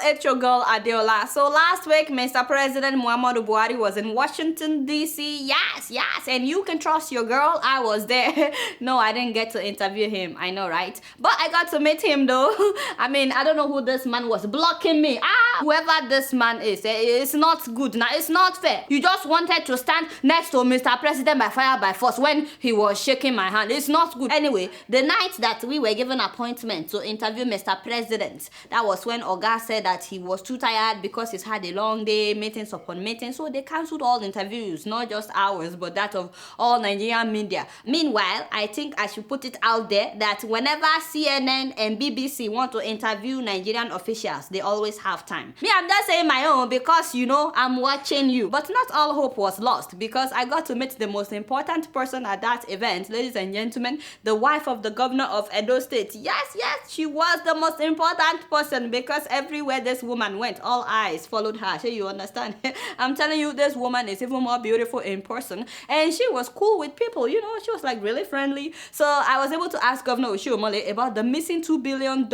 it's your girl Adeola. So last week, Mr. President Muhammadu Buhari was in Washington, D.C. Yes, and you can trust your girl, I was there. No, I didn't get to interview him, I know, right? But I got to meet him though. I mean, I don't know who this man was blocking me. Whoever this man is, it's not good. Now, it's not fair. You just wanted to stand next to Mr. President by fire by force when he was shaking my hand. It's not good. Anyway, the night that we were given appointment to interview Mr. President, that was when Oga said that he was too tired because he's had a long day, meetings upon meetings, so they cancelled all interviews, not just ours, but that of all Nigerian media. Meanwhile, I think I should put it out there that whenever CNN and BBC want to interview Nigerian officials, they always have time. Me, I'm just saying my own because, you know, I'm watching you. But not all hope was lost because I got to meet the most important person at that event, ladies and gentlemen, the wife of the governor of Edo State. Yes, she was the most important person because everywhere this woman went, all eyes followed her. So you understand? I'm telling you, this woman is even more beautiful in person, and she was cool with people, you know, she was like really friendly. So I was able to ask Governor Oshiomhole about the missing $2 billion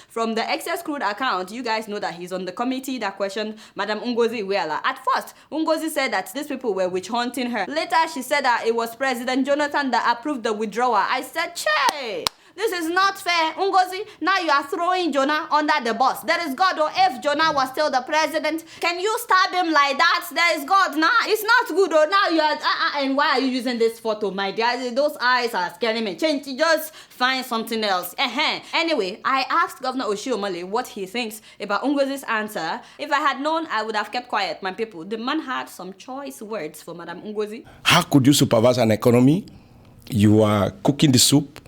from the excess crude account. You guys know that he's on the committee that questioned Madam Ngozi Iweala. At first, Ngozi said that these people were witch hunting her. Later, she said that it was President Jonathan that approved the withdrawal. I said, Che! This is not fair, Ngozi. Now you are throwing Jonah under the bus. There is God, or if Jonah was still the president, can you stab him like that? There is God. Nah, it's not good. Or now you are, and why are you using this photo, my dear? Those eyes are scaring me. Change, just find something else. Anyway, I asked Governor Oshiomhole what he thinks about Ngozi's answer. If I had known, I would have kept quiet, my people. The man had some choice words for Madam Ngozi. How could you supervise an economy? You are cooking the soup.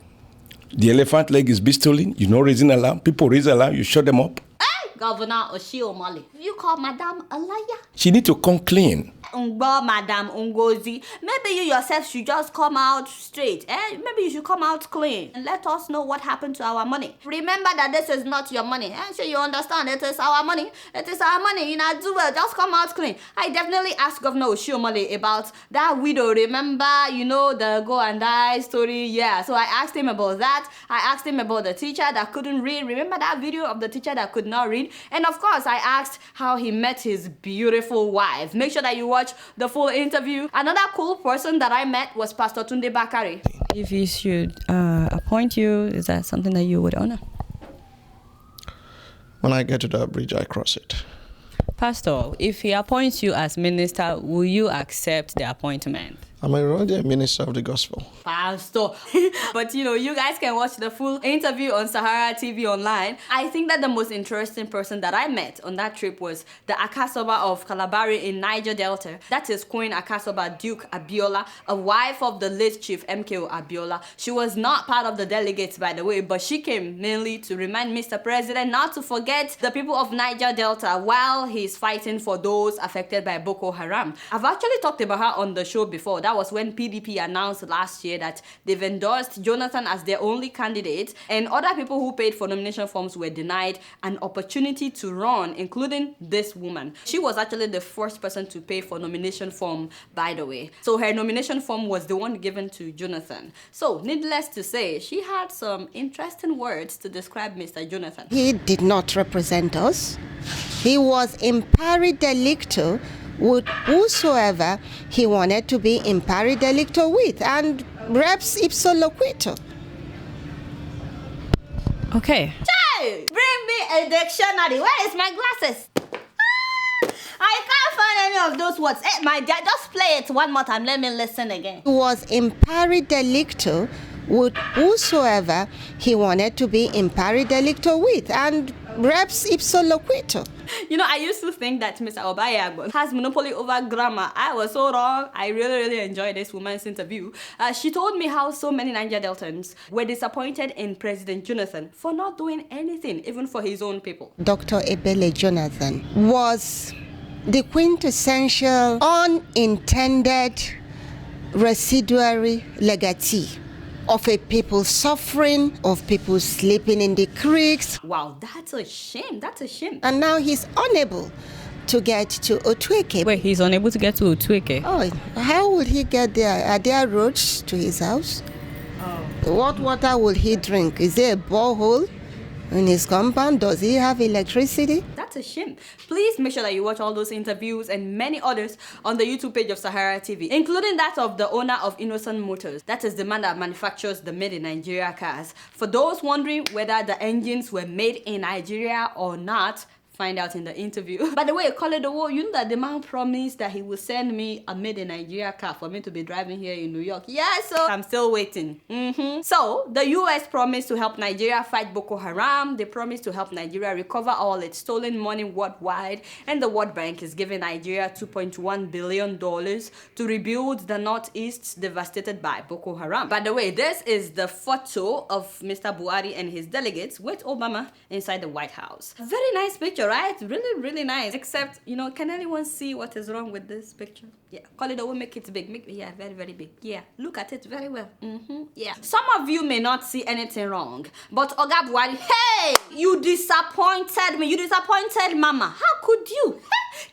The elephant leg is being you know, raising alarm. People raise alarm, you shut them up. Hey, Governor Oshiomhole, you call Madam a liar? She need to come clean. Madam Ngozi, maybe you yourself should just come out straight. Maybe you should come out clean and let us know what happened to our money. Remember that this is not your money. So you understand, it is our money. It is our money. You know, do well. Just come out clean. I definitely asked Governor Oshiomhole about that widow. Remember, you know, the go and die story. Yeah, so I asked him about that. I asked him about the teacher that couldn't read. Remember that video of the teacher that could not read? And of course, I asked how he met his beautiful wife. Make sure that you watch the full interview. Another cool person that I met was Pastor Tunde Bakare. If he should appoint you, is that something that you would honor? When I get to that bridge, I cross it. Pastor, if he appoints you as minister, will you accept the appointment? I'm already a minister of the gospel. Pastor. But you know, you guys can watch the full interview on Sahara TV online. I think that the most interesting person that I met on that trip was the Akasoba of Kalabari in Niger Delta. That is Queen Akasoba Duke Abiola, a wife of the late Chief MKO Abiola. She was not part of the delegates, by the way, but she came mainly to remind Mr. President not to forget the people of Niger Delta while he's fighting for those affected by Boko Haram. I've actually talked about her on the show before. That was when PDP announced last year that they've endorsed Jonathan as their only candidate, and other people who paid for nomination forms were denied an opportunity to run, including this woman. She was actually the first person to pay for nomination form, by the way. So her nomination form was the one given to Jonathan. So needless to say, she had some interesting words to describe Mr. Jonathan. He did not represent us. He was impari delicto with whosoever he wanted to be impari delicto with, and reps ipso loquitur. Okay. Hey, bring me a dictionary. Where is my glasses? I can't find any of those words. Hey, my dear, just play it one more time. Let me listen again. He was impari delicto with whosoever he wanted to be impari delicto with, and reps ipso loquitur. You know, I used to think that Mr. Obayagbon has monopoly over grammar. I was so wrong. I really enjoyed this woman's interview. She told me how so many Niger Deltans were disappointed in President Jonathan for not doing anything, even for his own people. Dr. Ebele Jonathan was the quintessential unintended residuary legatee of a people suffering, of people sleeping in the creeks. Wow, that's a shame. That's a shame. And now he's unable to get to Otueke. Wait, he's unable to get to Otueke? Oh, how would he get there? Are there roads to his house? Oh. What water will he drink? Is there a borehole? In his compound, does he have electricity? That's a shame. Please make sure that you watch all those interviews and many others on the YouTube page of Sahara TV, including that of the owner of Innocent Motors. That is the man that manufactures the made in Nigeria cars. For those wondering whether the engines were made in Nigeria or not, find out in the interview. By the way, call it the war. You know that the man promised that he will send me a made in Nigeria car for me to be driving here in New York. Yeah, so I'm still waiting. So the US promised to help Nigeria fight Boko Haram. They promised to help Nigeria recover all its stolen money worldwide. And the World Bank is giving Nigeria $2.1 billion to rebuild the northeast devastated by Boko Haram. By the way, this is the photo of Mr. Buhari and his delegates with Obama inside the White House. A very nice picture, right? Really, really nice. Except, you know, can anyone see what is wrong with this picture? Yeah, call it a will make it big. Yeah, very, very big. Yeah, look at it very well. Yeah. Some of you may not see anything wrong, but Oga Buhari, hey, you disappointed me. You disappointed Mama. How could you?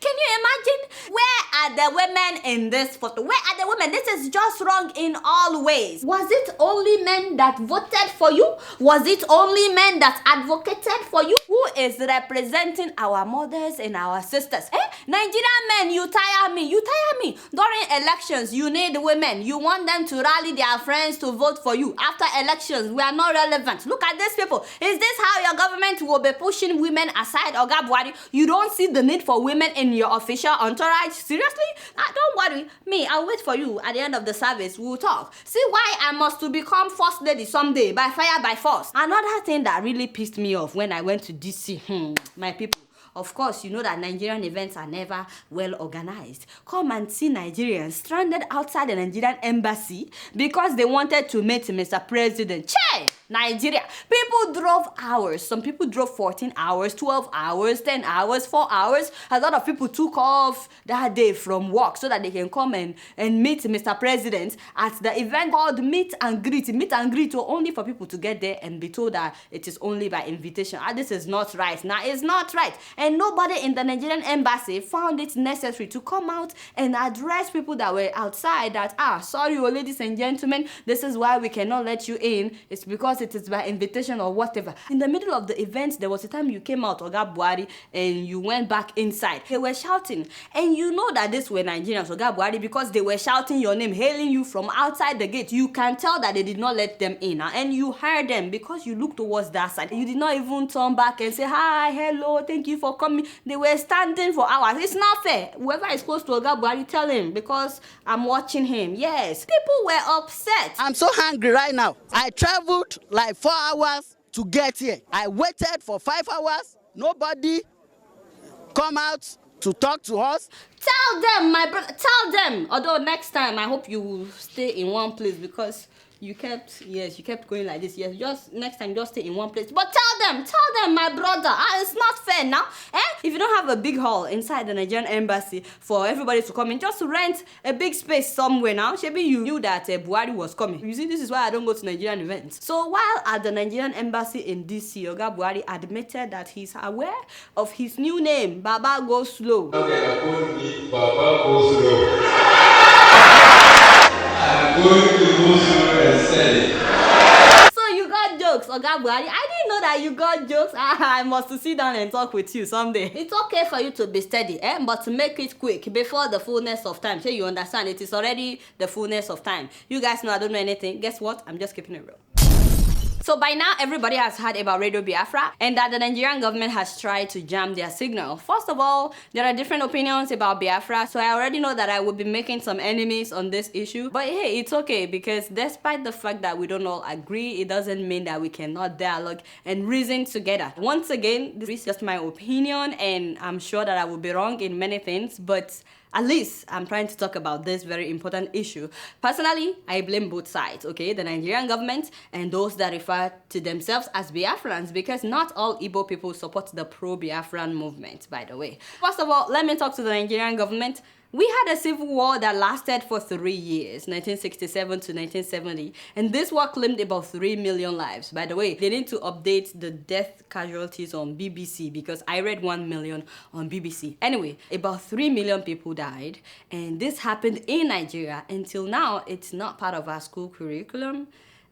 Can you imagine? Where are the women in this photo? Where are the women? This is just wrong in all ways. Was it only men that voted for you? Was it only men that advocated for you? Who is representing our mothers and our sisters? Nigerian men, you tire me. You tire me. During elections, you need women. You want them to rally their friends to vote for you. After elections, we are not relevant. Look at these people. Is this how your government will be pushing women aside, Oga Buhari? You don't see the need for women in your official entourage? Seriously? Don't worry. Me, I'll wait for you. At the end of the service, we'll talk. See why I must to become first lady someday, by fire, by force. Another thing that really pissed me off when I went to DC, my people. Of course, you know that Nigerian events are never well organized. Come and see Nigerians stranded outside the Nigerian embassy because they wanted to meet Mr. President. Che! Nigeria. People drove hours. Some people drove 14 hours, 12 hours, 10 hours, 4 hours. A lot of people took off that day from work so that they can come and meet Mr. President at the event called Meet and Greet. Meet and Greet were only for people to get there and be told that it is only by invitation. This is not right. Now, it's not right. And nobody in the Nigerian embassy found it necessary to come out and address people that were outside that, sorry, ladies and gentlemen, this is why we cannot let you in. It's because it is by invitation or whatever. In the middle of the event, there was a time you came out, Oga Buhari, and you went back inside. They were shouting. And you know that these were Nigerians, Oga Buhari, because they were shouting your name, hailing you from outside the gate. You can tell that they did not let them in. And you heard them because you looked towards that side. You did not even turn back and say, hi, hello, thank you for coming. They were standing for hours. It's not fair. Whoever is close to Oga Buhari, tell him, because I'm watching him. Yes. People were upset. I'm so hungry right now. I traveled like 4 hours to get here. I waited for 5 hours. Nobody come out to talk to us. Tell them, my brother. Tell them. Although next time, I hope you will stay in one place because you kept going like this. Yes, just next time, just stay in one place. But tell them, my brother, it's not fair now. If you don't have a big hall inside the Nigerian embassy for everybody to come in, just rent a big space somewhere now. Maybe you knew that Buhari was coming. You see, this is why I don't go to Nigerian events. So while at the Nigerian embassy in DC, Oga Buhari admitted that he's aware of his new name, Baba Go Slow. Okay, Baba Go Slow. I'm going to go slow and steady. So you got jokes, Oga Buhari. I didn't know that you got jokes. I must sit down and talk with you someday. It's okay for you to be steady, but to make it quick before the fullness of time. So you understand, it is already the fullness of time. You guys know I don't know anything. Guess what? I'm just keeping it real. So by now, everybody has heard about Radio Biafra and that the Nigerian government has tried to jam their signal. First of all, there are different opinions about Biafra, so I already know that I will be making some enemies on this issue. But hey, it's okay, because despite the fact that we don't all agree, it doesn't mean that we cannot dialogue and reason together. Once again, this is just my opinion, and I'm sure that I will be wrong in many things, but at least I'm trying to talk about this very important issue. Personally, I blame both sides, okay? The Nigerian government and those that refer to themselves as Biafrans, because not all Igbo people support the pro-Biafran movement, by the way. First of all, let me talk to the Nigerian government. We had a civil war that lasted for 3 years, 1967 to 1970, and this war claimed about 3 million lives. By the way, they need to update the death casualties on BBC because I read 1 million on BBC. Anyway, about 3 million people died, and this happened in Nigeria. Until now, it's not part of our school curriculum.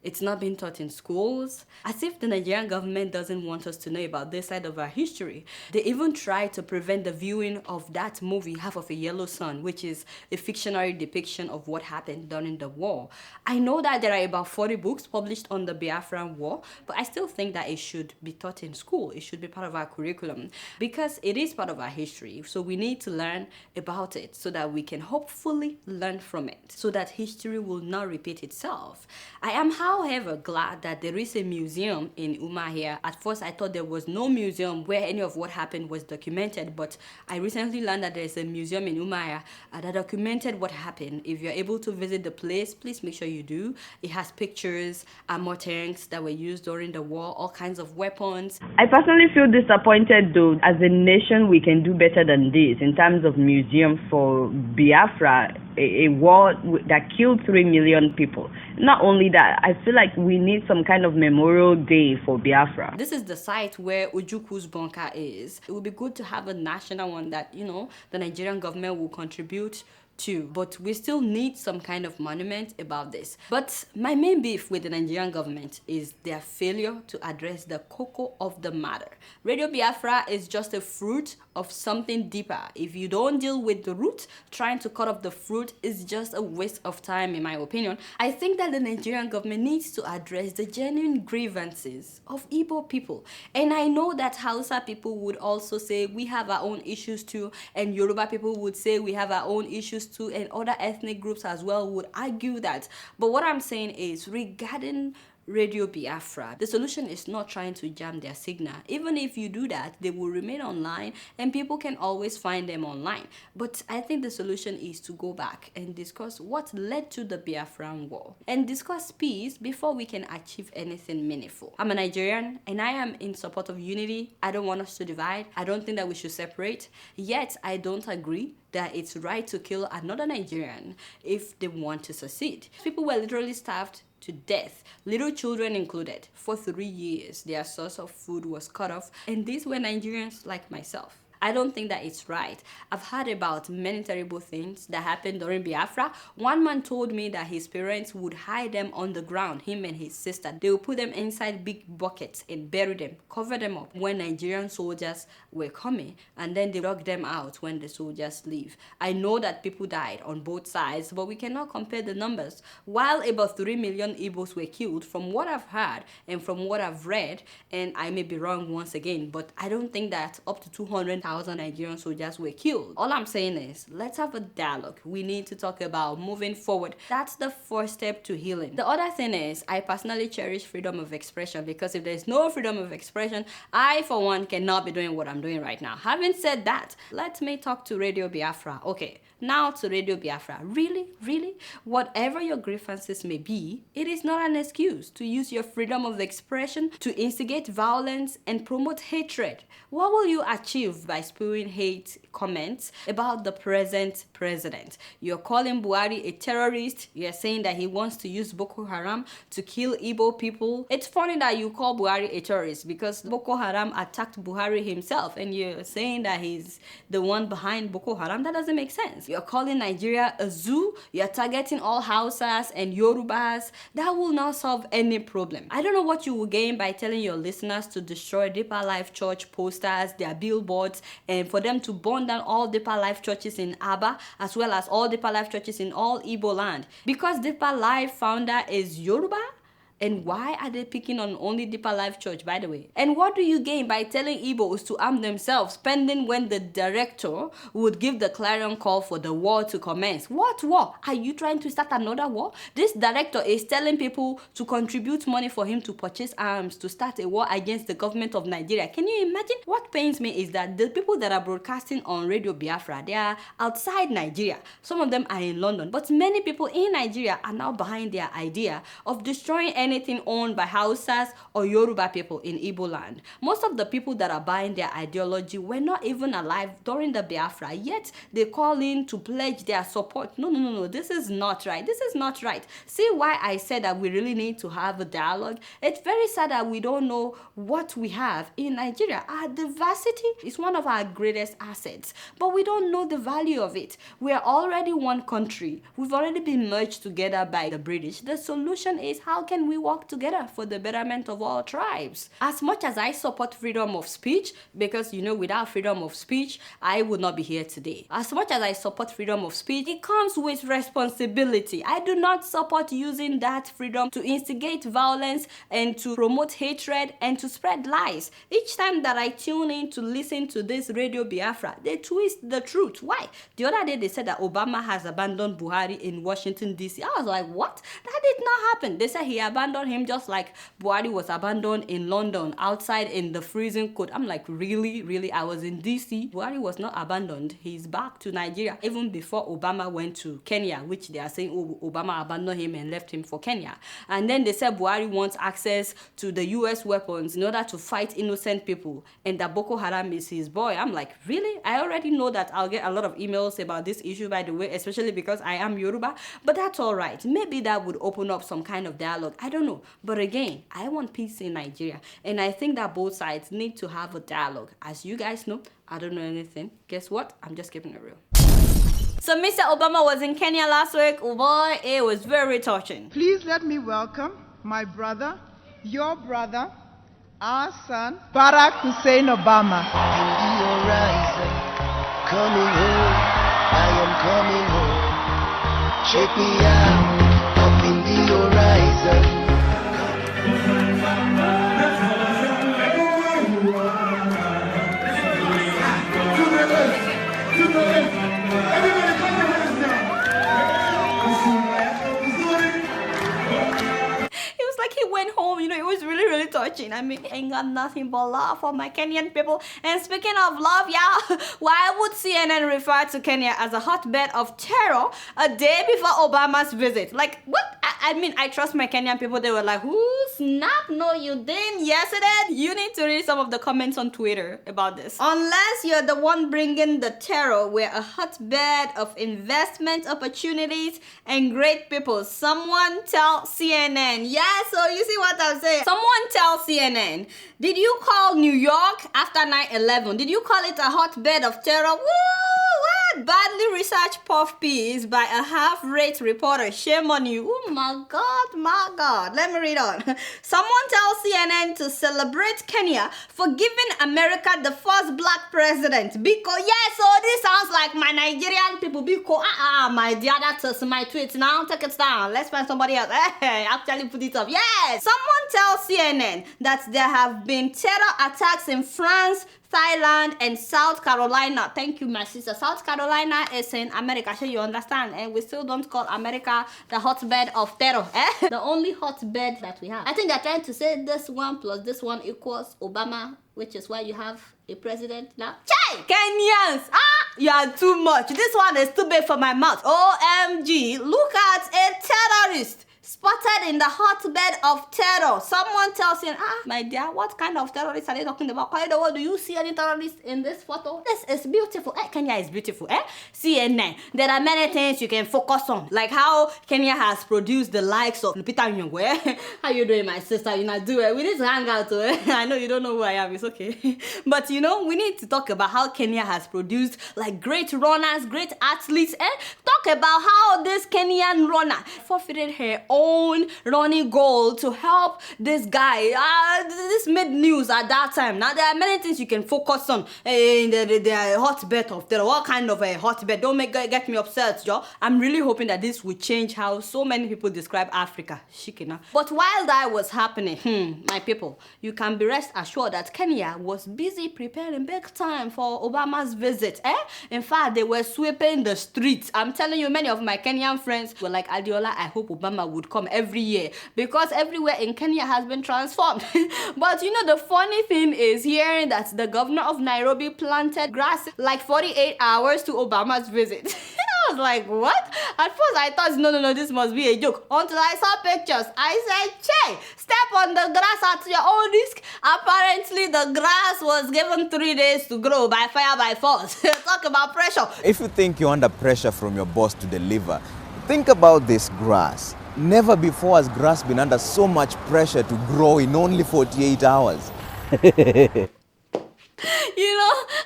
It's not being taught in schools. As if the Nigerian government doesn't want us to know about this side of our history. They even tried to prevent the viewing of that movie, Half of a Yellow Sun, which is a fictionary depiction of what happened during the war. I know that there are about 40 books published on the Biafra War, but I still think that it should be taught in school. It should be part of our curriculum because it is part of our history. So we need to learn about it so that we can hopefully learn from it, so that history will not repeat itself. I am, however, glad that there is a museum in Umuahia. At first, I thought there was no museum where any of what happened was documented, but I recently learned that there is a museum in Umuahia that documented what happened. If you're able to visit the place, please make sure you do. It has pictures, armor tanks that were used during the war, all kinds of weapons. I personally feel disappointed though. As a nation, we can do better than this in terms of museum for Biafra, a war that killed 3 million people. Not only that, I feel like we need some kind of memorial day for Biafra. This is the site where Ojukwu's bunker is. It would be good to have a national one that, the Nigerian government will contribute to, but we still need some kind of monument about this. But my main beef with the Nigerian government is their failure to address the cocoa of the matter. Radio Biafra is just a fruit of something deeper. If you don't deal with the root, trying to cut off the fruit is just a waste of time, in my opinion. I think that the Nigerian government needs to address the genuine grievances of Igbo people. And I know that Hausa people would also say we have our own issues too, and Yoruba people would say we have our own issues too, and other ethnic groups as well would argue that. But what I'm saying is, regarding Radio Biafra, the solution is not trying to jam their signal. Even if you do that, they will remain online and people can always find them online. But I think the solution is to go back and discuss what led to the Biafran War and discuss peace before we can achieve anything meaningful. I'm a Nigerian and I am in support of unity. I don't want us to divide. I don't think that we should separate. Yet I don't agree that it's right to kill another Nigerian if they want to succeed. People were literally starved to death, little children included. For 3 years, their source of food was cut off, and these were Nigerians like myself. I don't think that it's right. I've heard about many terrible things that happened during Biafra. One man told me that his parents would hide them on the ground, him and his sister. They would put them inside big buckets and bury them, cover them up when Nigerian soldiers were coming, and then they dug them out when the soldiers leave. I know that people died on both sides, but we cannot compare the numbers. While about 3 million Igbos were killed, from what I've heard and from what I've read, and I may be wrong once again, but I don't think that up to 200,000 Nigerian soldiers were killed. All I'm saying is, let's have a dialogue. We need to talk about moving forward. That's the first step to healing. The other thing is, I personally cherish freedom of expression, because if there's no freedom of expression, I, for one, cannot be doing what I'm doing right now. Having said that, let me talk to Radio Biafra. Okay, now to Radio Biafra. Really? Whatever your grievances may be, it is not an excuse to use your freedom of expression to instigate violence and promote hatred. What will you achieve by spewing hate comments about the present president? You're calling Buhari a terrorist. You're saying that he wants to use Boko Haram to kill Igbo people. It's funny that you call Buhari a terrorist because Boko Haram attacked Buhari himself, and you're saying that he's the one behind Boko Haram. That doesn't make sense. You're calling Nigeria a zoo. You're targeting all Hausas and Yorubas. That will not solve any problem. I don't know what you will gain by telling your listeners to destroy Deeper Life Church posters, their billboards, and for them to burn down all Deeper Life churches in Aba, as well as all Deeper Life churches in all Igbo land. Because Deeper Life founder is Yoruba? And why are they picking on only Deeper Life Church, by the way? And what do you gain by telling Igbos to arm themselves, pending when the director would give the clarion call for the war to commence? What war? Are you trying to start another war? This director is telling people to contribute money for him to purchase arms to start a war against the government of Nigeria. Can you imagine? What pains me is that the people that are broadcasting on Radio Biafra, they are outside Nigeria. Some of them are in London, but many people in Nigeria are now behind their idea of destroying anything owned by Hausas or Yoruba people in Igbo land. Most of the people that are buying their ideology were not even alive during the Biafra, yet they call in to pledge their support. No, this is not right. This is not right. See why I said that we really need to have a dialogue? It's very sad that we don't know what we have in Nigeria. Our diversity is one of our greatest assets, but we don't know the value of it. We are already one country. We've already been merged together by the British. The solution is, how can we we work together for the betterment of all tribes? As much as I support freedom of speech, because without freedom of speech, I would not be here today. As much as I support freedom of speech, it comes with responsibility. I do not support using that freedom to instigate violence and to promote hatred and to spread lies. Each time that I tune in to listen to this Radio Biafra, they twist the truth. Why? The other day they said that Obama has abandoned Buhari in Washington, D.C. I was like, what? That did not happen. They said he abandoned him just like Buhari was abandoned in London, outside in the freezing cold. I'm like, really? Really? I was in D.C. Buhari was not abandoned. He's back to Nigeria even before Obama went to Kenya, which they are saying, oh, Obama abandoned him and left him for Kenya. And then they said Buhari wants access to the U.S. weapons in order to fight innocent people and that Boko Haram is his boy. I'm like, really? I already know that I'll get a lot of emails about this issue, by the way, especially because I am Yoruba, but that's all right. Maybe that would open up some kind of dialogue. I don't know. But again, I want peace in Nigeria, and I think that both sides need to have a dialogue. As you guys know, I don't know anything. Guess what? I'm just keeping it real. So Mr. Obama was in Kenya last week. Oh boy, it was very touching. Please let me welcome my brother, your brother, our son, Barack Hussein Obama. Coming home, I am coming home. Check me out, up in the horizon. He went home, it was really, really touching. I mean, ain't got nothing but love for my Kenyan people. And speaking of love, y'all, why would CNN refer to Kenya as a hotbed of terror a day before Obama's visit? Like, what? I trust my Kenyan people. They were like, who snap? No, you didn't. Yes, it did. You need to read some of the comments on Twitter about this. Unless you're the one bringing the terror, we're a hotbed of investment opportunities and great people. Someone tell CNN. Yeah, so you see what I'm saying? Someone tell CNN. Did you call New York after 9/11? Did you call it a hotbed of terror? Woo! What? Badly researched puff piece by a half-rate reporter. Shame on you. Oh my God. Let me read on. Someone tell CNN to celebrate Kenya for giving America the first black president. Because, yes, so this sounds like my Nigerian people. Because, my dear, that's my tweet. Now take it down. Let's find somebody else. Hey, actually put it up. Yes. Someone tell CNN that there have been terror attacks in France, Thailand, and South Carolina. Thank you, my sister. South Carolina is in America, so you understand. And we still don't call America the hotbed of terror. The only hotbed that we have. I think they're trying to say this one plus this one equals Obama, which is why you have a president now. Chai! Kenyans! You are too much. This one is too big for my mouth. OMG. Look at a terrorist spotted in the hotbed of terror. Someone tells him, my dear, what kind of terrorists are they talking about? Do you see any terrorists in this photo? This is beautiful. Kenya is beautiful. CNN. There are many things you can focus on. Like how Kenya has produced the likes of Lupita Nyong'o. How you doing, my sister? You not do it. We need to hang out. I know you don't know who I am. It's okay. But we need to talk about how Kenya has produced like great runners, great athletes. Talk about how this Kenyan runner forfeited her own running goal to help this guy. This made news at that time. Now there are many things you can focus on in the hotbed of terror. What kind of a hotbed? Don't get me upset, Joe. I'm really hoping that this will change how so many people describe Africa. Shikina. But while that was happening, my people, you can be rest assured that Kenya was busy preparing big time for Obama's visit. In fact, they were sweeping the streets. I'm telling you, many of my Kenyan friends were like, Adeola, I hope Obama would come every year because everywhere in Kenya has been transformed. But the funny thing is hearing that the governor of Nairobi planted grass like 48 hours to Obama's visit. I was like, what? At first I thought, no, this must be a joke. Until I saw pictures. I said, Che, step on the grass at your own risk. Apparently the grass was given 3 days to grow by fire by force. Talk about pressure. If you think you're under pressure from your boss to deliver, think about this grass. Never before has grass been under so much pressure to grow in only 48 hours.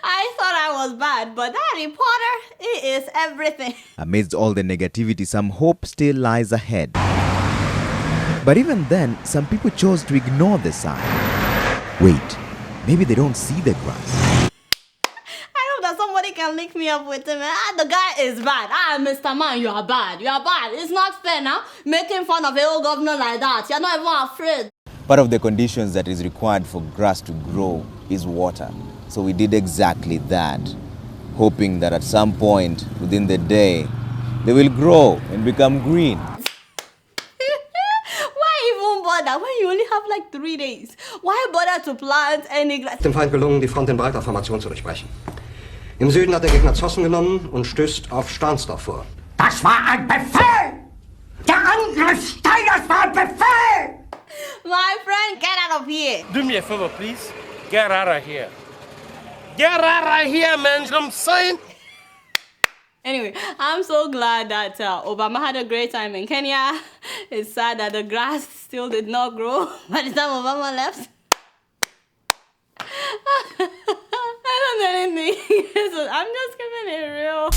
I thought I was bad, but that reporter, he is everything. Amidst all the negativity, some hope still lies ahead. But even then, some people chose to ignore the sign. Wait, maybe they don't see the grass. I hope that somebody can link me up with him. The guy is bad. Mr. Man, you are bad. You are bad. It's not fair now. Making fun of a old governor like that. You're not even afraid. Part of the conditions that is required for grass to grow is water. So we did exactly that, hoping that at some point within the day, they will grow and become green. Why even bother when you only have like 3 days? Why bother to plant any grass? Dem Feind gelungen, die Front in breiter Formation zu durchbrechen. Im Süden hat der Gegner Zossen genommen und stößt auf Stahnsdorf vor. Das war ein Befehl! Der Angriff Steiners war ein Befehl! My friend, get out of here! Do me a favor, please. Get out of here. Get out of here, man. You know what I'm saying? Anyway, I'm so glad that Obama had a great time in Kenya. It's sad that the grass still did not grow by the time Obama left. I don't know anything. So I'm just keeping it real.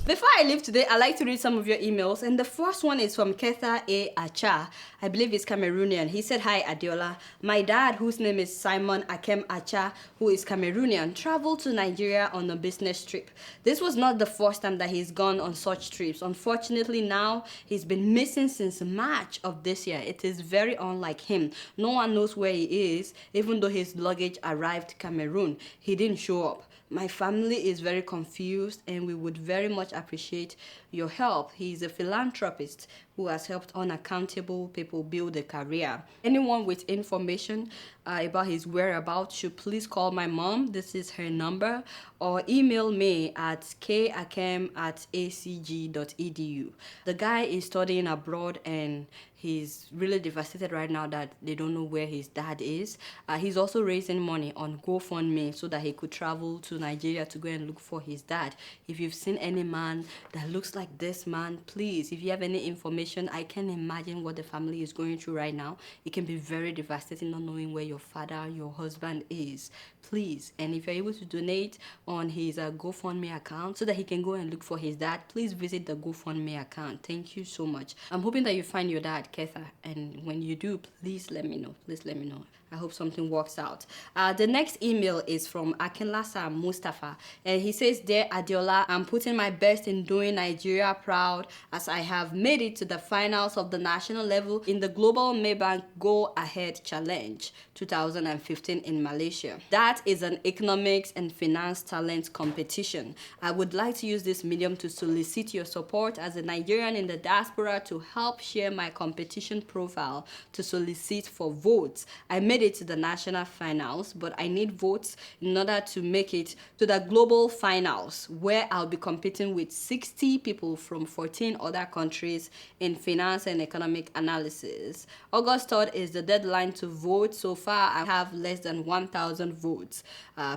Before I leave today, I'd like to read some of your emails. And the first one is from Ketha A. Acha. I believe he's Cameroonian. He said, "Hi, Adeola. My dad, whose name is Simon Akem Acha, who is Cameroonian, traveled to Nigeria on a business trip. This was not the first time that he's gone on such trips. Unfortunately, now he's been missing since March of this year. It is very unlike him. No one knows where he is, even though his luggage arrived Cameroon. He didn't show up. My family is very confused and we would very much appreciate your help. He is a philanthropist who has helped unaccountable people build a career. Anyone with information about his whereabouts should please call my mom. This is her number, or email me at kakem@acg.edu. The guy is studying abroad and he's really devastated right now that they don't know where his dad is. He's also raising money on GoFundMe so that he could travel to Nigeria to go and look for his dad. If you've seen any man that looks like this man, please, if you have any information, I can imagine what the family is going through right now. It can be very devastating not knowing where your father, your husband is. Please, and if you're able to donate on his GoFundMe account so that he can go and look for his dad, please visit the GoFundMe account. Thank you so much. I'm hoping that you find your dad, Ketha, and when you do, please let me know. Please let me know. I hope something works out. The next email is from Akinlasa Mustafa, and he says, "Dear Adeola, I'm putting my best in doing Nigeria proud as I have made it to the finals of the national level in the Global Maybank Go Ahead Challenge 2015 in Malaysia. That is an economics and finance talent competition. I would like to use this medium to solicit your support as a Nigerian in the diaspora to help share my competition profile to solicit for votes. I made it to the national finals, but I need votes in order to make it to the global finals, where I'll be competing with 60 people from 14 other countries in finance and economic analysis. August 3rd is the deadline to vote. So far, I have less than 1,000 votes.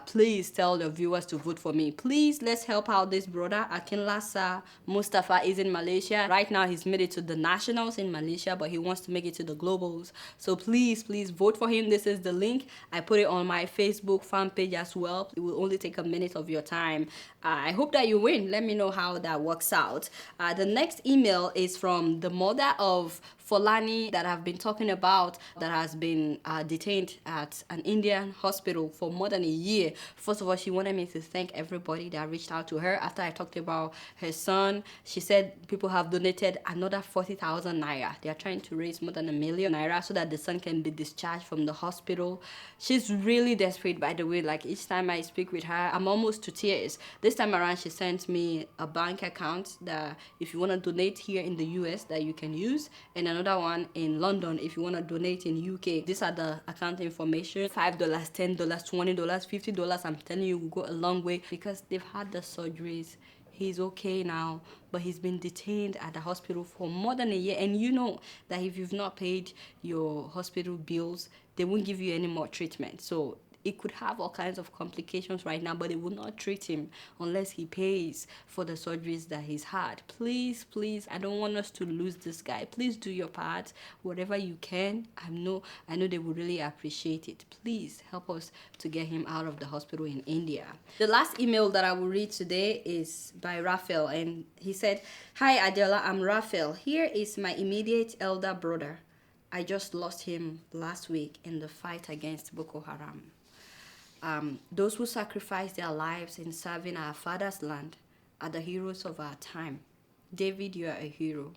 Please tell your viewers to vote for me. Please, let's help out this brother. Akinlasa Mustafa is in Malaysia. Right now, he's made it to the nationals in Malaysia, but he wants to make it to the globals. So please, please vote for him. This is the link. I put it on my Facebook fan page as well. It will only take a minute of your time. I hope that you win. Let me know how that works out. The next email is from the mother of Folani that I've been talking about, that has been detained at an Indian hospital for more than a year. First of all, she wanted me to thank everybody that reached out to her after I talked about her son. She said people have donated another 40,000 naira. They are trying to raise more than 1 million naira so that the son can be discharged from the hospital. She's really desperate, by the way. Like, each time I speak with her, I'm almost to tears. This time around, she sent me a bank account that if you want to donate here in the US that you can use, and another one in London if you want to donate in UK. These are the account information. $5, $10, $20, $50. I'm telling you, will go a long way because they've had the surgeries. He's okay now, but he's been detained at the hospital for more than a year. And you know that if you've not paid your hospital bills, they won't give you any more treatment. So it could have all kinds of complications right now, but it will not treat him unless he pays for the surgeries that he's had. Please, please, I don't want us to lose this guy. Please do your part, whatever you can. I know they will really appreciate it. Please help us to get him out of the hospital in India. The last email that I will read today is by Raphael, and he said, "Hi Adeola, I'm Raphael. Here is my immediate elder brother. I just lost him last week in the fight against Boko Haram. Those who sacrificed their lives in serving our father's land are the heroes of our time. David, you are a hero.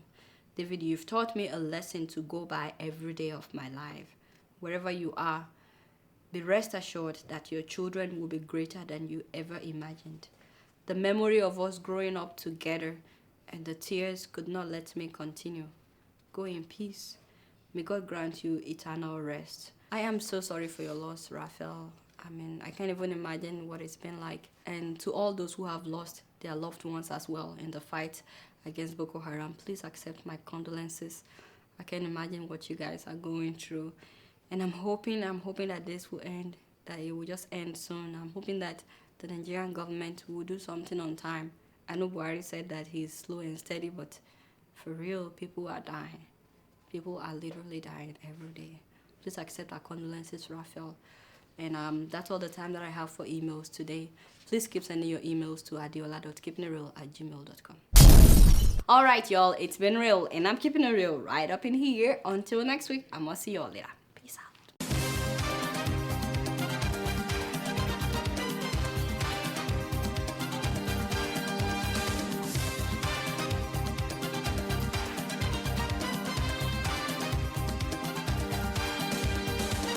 David, you've taught me a lesson to go by every day of my life. Wherever you are, be rest assured that your children will be greater than you ever imagined. The memory of us growing up together and the tears could not let me continue. Go in peace. May God grant you eternal rest. I am so sorry for your loss, Raphael. I mean, I can't even imagine what it's been like. And to all those who have lost their loved ones as well in the fight against Boko Haram, please accept my condolences. I can't imagine what you guys are going through. And I'm hoping that this will end, that it will just end soon. I'm hoping that the Nigerian government will do something on time. I know Buhari said that he's slow and steady, but for real, people are dying. People are literally dying every day. Please accept our condolences, Raphael. And that's all the time that I have for emails today. Please keep sending your emails to adeola.keepingitreal@gmail.com. All right, y'all, it's been real, and I'm keeping it real right up in here. Until next week, I'm gonna see y'all later.